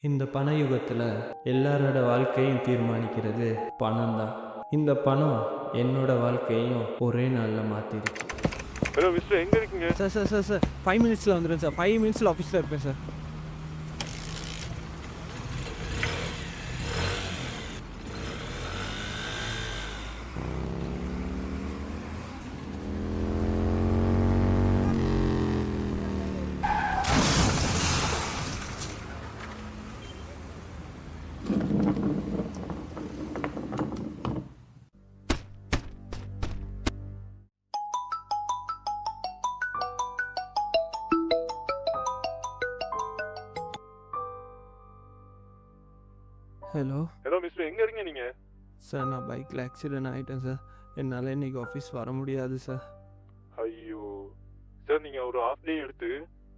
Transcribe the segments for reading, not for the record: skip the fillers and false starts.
இந்த பண யுகத்தில் எல்லாரோட வாழ்க்கையும் தீர்மானிக்கிறது பணம் தான். இந்த பணம் என்னோட வாழ்க்கையும் ஒரே நாளில் மாற்றிடுச்சு. ஹலோ மிஸ்டர், எங்கே இருக்கீங்க? சார் 5 மினிட்ஸில் வந்துடுறேன் சார். 5 மினிட்ஸில் ஆஃபீஸில் இருப்பேன் சார். ஹலோ மிஸ்டர், எங்கே இருக்கீங்க நீங்கள்? சார் நான் பைக்கில் ஆக்சிடென்ட் ஆகிட்டேன் சார். என்னால் இன்றைக்கி ஆஃபீஸ் வர முடியாது சார். ஐயோ சார், நீங்கள் ஒரு ஹாஃப் டே எடுத்து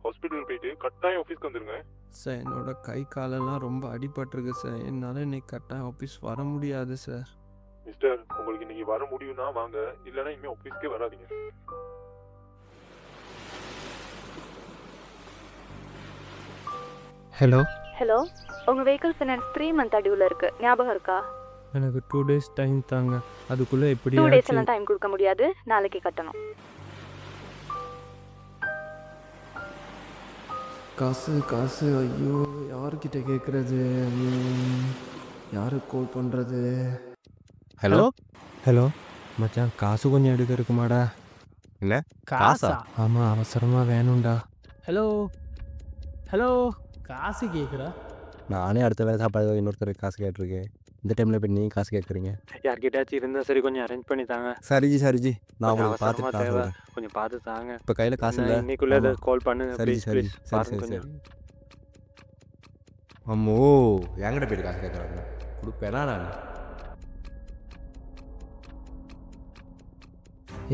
ஹாஸ்பிட்டல் போயிட்டு கட்டாயம் ஆஃபீஸ்க்கு வந்துடுங்க. சார் என்னோட கை காலெல்லாம் ரொம்ப அடிபட்டிருக்கு சார். என்னால் இன்றைக்கி கட்டாயம் ஆஃபீஸ் வர முடியாது சார். மிஸ்டர், உங்களுக்கு இன்னைக்கு வர முடியும்னா வாங்க, இல்லைன்னா இனிமேல் ஆஃபீஸ்க்கே வராதீங்க. ஹலோ ஹலோ, உங்கள் வெஹிக்கிள் ஃபைனான்ஸ் 3 மந்த் அடிவில் இருக்குது, ஞாபகம் இருக்கா? எனக்கு 2 days டைம் தாங்க. அதுக்குள்ளே 2 எப்படி days எல்லாம் டைம் கொடுக்க முடியாது, நாளைக்கு கட்டணும். காசு ஐயோ, யார்கிட்ட கேட்குறது? யாருக்கு கால் பண்ணுறது? ஹலோ ஹலோ மச்சான், காசு கொஞ்சம் எடுக்க இருக்குமாடா? என்ன காசா? ஆமாம், அவசரமாக வேணும்டா. ஹலோ ஹலோ, காசு கேட்குறா? நானே அடுத்த வேலை சாப்பாடு இன்னொருத்தர் காசு கேட்டிருக்கேன். இந்த டைமில் இப்போ நீங்கள் காசு கேட்குறீங்க. யார்கிட்டயாச்சும் இருந்தால் சரி, கொஞ்சம் அரேஞ்ச் பண்ணி தாங்க. சரிஜி நான் உங்களுக்கு அவசரமாக பார்த்துட்டு நான் தேவை, சொல்கிறேன். கொஞ்சம் பார்த்து தாங்க. இப்போ கையில் காசு இல்லை. இன்னைக்குள்ளே ஆமா. கால் பண்ணு. சரி ப்ளீஸ் சரி ப்ளீஸ் சரி பாருங்க சரி கொஞ்சம். சரி அம்மோ, என்கிட்ட போயிட்டு காசு கேட்குறாங்க. கொடுப்பேனா நான்?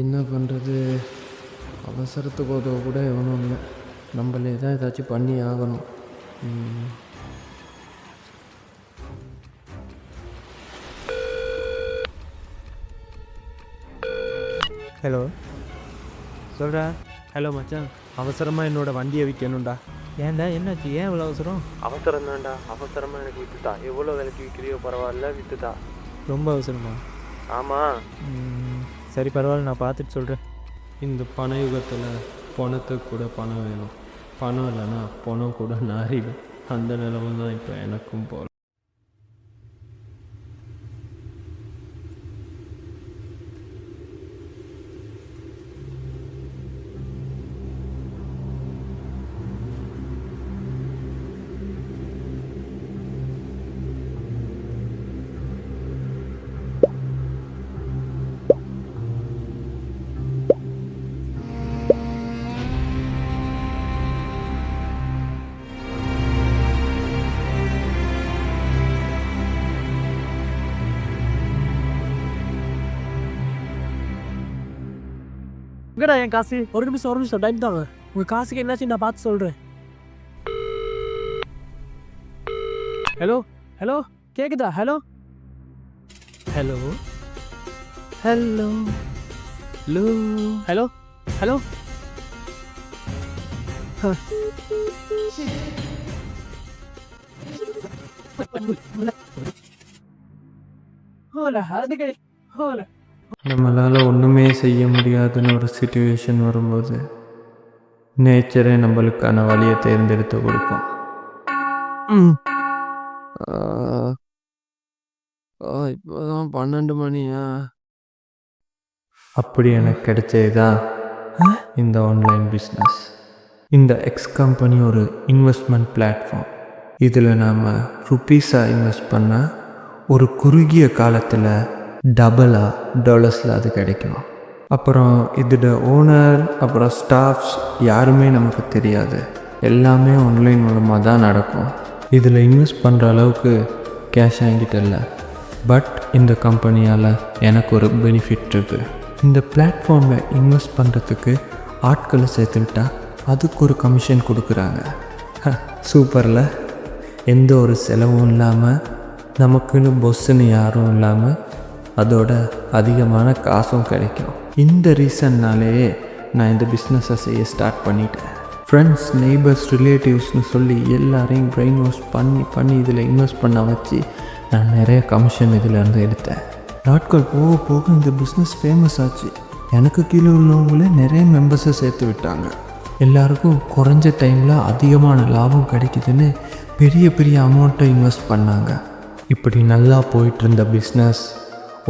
என்ன பண்ணுறது? அவசரத்துக்கு உதவ கூட எவனும் இல்லை. நம்மளே தான் ஏதாச்சும் பண்ணி ஆகணும். ஹலோ சொல்கிறா. ஹலோ மச்சான், அவசரமாக என்னோடய வண்டியை விற்கணும்டா. ஏன்டா என்னாச்சு? ஏன் இவ்வளோ அவசரம்? அவசரம் தான்டா, அவசரமாக எனக்கு விற்றுதா. எவ்வளோ விலைக்கு விற்கிறியோ பரவாயில்ல, விற்றுதா. ரொம்ப அவசரமா? ஆமாம். சரி பரவாயில்ல, நான் பார்த்துட்டு சொல்கிறேன். இந்த பண யுகத்தில் பணத்துக்கு கூட பணம் வேணும். பணம் இல்லைன்னா பணம் கூட நாரிடும். அந்த நிலைமை தான் இப்போ எனக்கும் போல. எங்கடா என் காசு? ஒரு நிமிஷம் டைம் தாங்க. உங்கள் காசுக்கு என்னாச்சு நான் பார்த்து சொல்கிறேன். ஹலோ ஹலோ, கேட்குதா? Hello hello hello hello hello hello ஹோல அதுக்கு ஹோல. நம்மளால் ஒன்றுமே செய்ய முடியாதுன்னு ஒரு சுச்சுவேஷன் வரும்போது நேச்சரே நம்மளுக்கான வழியை தேர்ந்தெடுத்து கொடுப்போம். இப்போதான் 12 மணியா? அப்படி எனக்கு கிடைச்சது தான் இந்த ஆன்லைன் பிஸ்னஸ். இந்த எக்ஸ் கம்பெனி ஒரு இன்வெஸ்ட்மெண்ட் பிளாட்ஃபார்ம். இதில் நாம் ருப்பீஸாக இன்வெஸ்ட் பண்ணால் ஒரு குறுகிய காலத்தில் டபுளாக டாலர்ஸில் அது கிடைக்கும். அப்புறம் இதோட ஓனர் அப்புறம் ஸ்டாஃப்ஸ் யாருமே நமக்கு தெரியாது. எல்லாமே ஆன்லைன் மூலமாக தான் நடக்கும். இதில் இன்வெஸ்ட் பண்ணுற அளவுக்கு கேஷ் என்கிட்ட இல்லை. பட் இந்த கம்பெனியால் எனக்கு ஒரு பெனிஃபிட் இருக்குது. இந்த பிளாட்ஃபார்மில் இன்வெஸ்ட் பண்ணுறதுக்கு ஆட்களை சேர்த்துக்கிட்டா அதுக்கு ஒரு கமிஷன் கொடுக்குறாங்க. சூப்பரில், எந்த ஒரு செலவும் இல்லாமல், நமக்குன்னு பொஸ்ஸுன்னு யாரும் இல்லாமல், அதோட அதிகமான காசும் கிடைக்கும். இந்த ரீசன்னாலேயே நான் இந்த பிஸ்னஸை செய்ய ஸ்டார்ட் பண்ணிட்டேன். ஃப்ரெண்ட்ஸ், நெய்பர்ஸ், ரிலேட்டிவ்ஸ்னு சொல்லி எல்லாரையும் பிரெயின் வாஷ் பண்ணி இதில் இன்வெஸ்ட் பண்ண வச்சு நான் நிறைய கமிஷன் இதிலேருந்து எடுத்தேன். நாட்கள் போக போக இந்த பிஸ்னஸ் ஃபேமஸ் ஆச்சு. எனக்கு கீழே உள்ளவங்களே நிறைய மெம்பர்ஸை சேர்த்து விட்டாங்க. எல்லாருக்கும் குறைஞ்ச டைமில் அதிகமான லாபம் கிடைக்குதுன்னு பெரிய பெரிய அமௌண்ட்டை இன்வெஸ்ட் பண்ணாங்க. இப்படி நல்லா போயிட்டு இருந்த பிஸ்னஸ்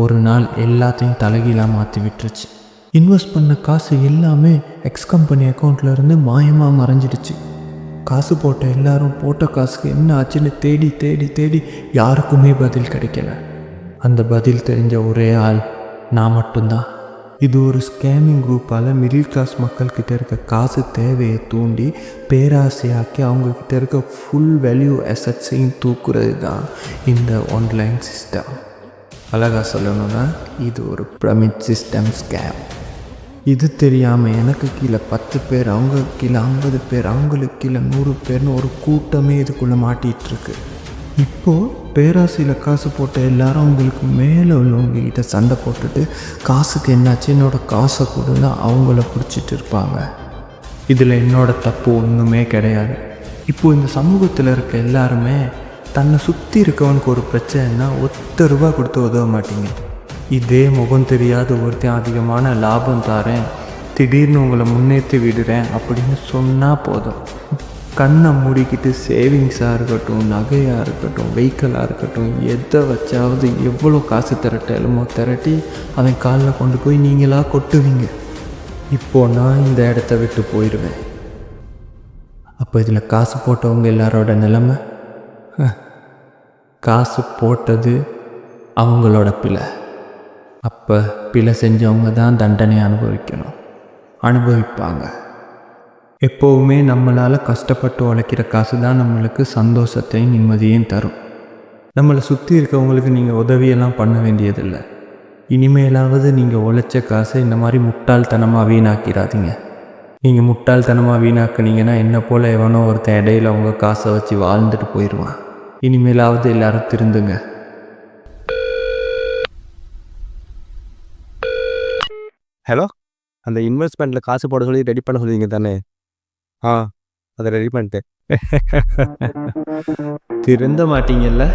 ஒரு நாள் எல்லாத்தையும் தலைகீழாக மாற்றி விட்டுருச்சு. இன்வெஸ்ட் பண்ண காசு எல்லாமே எக்ஸ் கம்பெனி அக்கௌண்ட்லேருந்து மாயமாக மறைஞ்சிடுச்சு. காசு போட்ட எல்லாரும் போட்ட காசுக்கு என்ன ஆச்சுன்னு தேடி தேடி தேடி யாருக்குமே பதில் கிடைக்கல. அந்த பதில் தெரிஞ்ச ஒரே ஆள் நான் மட்டும்தான். இது ஒரு ஸ்கேமிங் குரூப்பால் மிடில் கிளாஸ் மக்கள்கிட்ட இருக்க காசு தேவையை தூண்டி பேராசையாக்கி அவங்கக்கிட்ட இருக்க ஃபுல் வேல்யூ அசட்ஸையும் தூக்குறது தான் இந்த ஆன்லைன் சிஸ்டம். அழகாக சொல்லணும்னா இது ஒரு பிரமிட் சிஸ்டம் ஸ்கேம். இது தெரியாமல் எனக்கு கீழே 10 பேர், அவங்க கீழே 50 பேர், அவங்களுக்கு கீழே 100 பேர்னு ஒரு கூட்டமே இதுக்குள்ளே மாட்டிகிட்ருக்கு. இப்போது பேராசையில் காசு போட்ட எல்லாரும் அவங்களுக்கு மேலே உள்ளவங்ககிட்ட சண்டை போட்டுட்டு காசுக்கு என்னாச்சு என்னோடய காசை கொடுன்னு அவங்கள பிடிச்சிட்டு இருப்பாங்க. இதில் என்னோடய தப்பு ஒன்றுமே கிடையாது. இப்போது இந்த சமூகத்தில் இருக்க எல்லாருமே தன்னை சுற்றி இருக்கவனுக்கு ஒரு பிரச்சனைனா ₹1 கொடுத்து உதவ மாட்டீங்க. இதே முகம் தெரியாத ஒருத்தன் அதிகமான லாபம் தாரேன், திடீர்னு உங்களை முன்னேற்றி விடுறேன் அப்படின்னு சொன்னால் போதும், கண்ணை மூடிக்கிட்டு சேவிங்ஸாக இருக்கட்டும், நகையாக இருக்கட்டும், வெஹிக்கலாக இருக்கட்டும், எதை வச்சாவது எவ்வளோ காசு திரட்டலுமோ திரட்டி அவன் காலில் கொண்டு போய் நீங்களாக கொட்டுவீங்க. இப்போது நான் இந்த இடத்த விட்டு போயிடுவேன். அப்போ இதில் காசு போட்டவங்க எல்லாரோட நிலைமை, காசு போட்டது அவங்களோட பிழை. அப்போ பிழை செஞ்சவங்க தான் தண்டனை அனுபவிப்பாங்க. எப்போவுமே நம்மளால் கஷ்டப்பட்டு உழைக்கிற காசு தான் நம்மளுக்கு சந்தோஷத்தையும் நிம்மதியையும் தரும். நம்மளை சுற்றி இருக்கவங்களுக்கு நீங்கள் உதவியெல்லாம் பண்ண வேண்டியதில்லை. இனிமேலாவது நீங்கள் உழைச்ச காசை இந்த மாதிரி முட்டாள்தனமாக வீணாக்கிறாதீங்க. நீங்கள் முட்டாள்தனமாக வீணாக்குனீங்கன்னா என்ன போல் எவனோ ஒருத்தன் இடையில உங்கள் காசை வச்சு வாழ்ந்துட்டு போயிடுவான். இனிமேலாவது எல்லாரும் திருந்துங்க. ஹலோ, அந்த இன்வெஸ்ட்மெண்ட்டில் காசு போட சொல்லி ரெடி பண்ண சொல்லிங்க தானே? அதை ரெடி பண்ணிட்டேன். திருந்த மாட்டீங்கல்ல?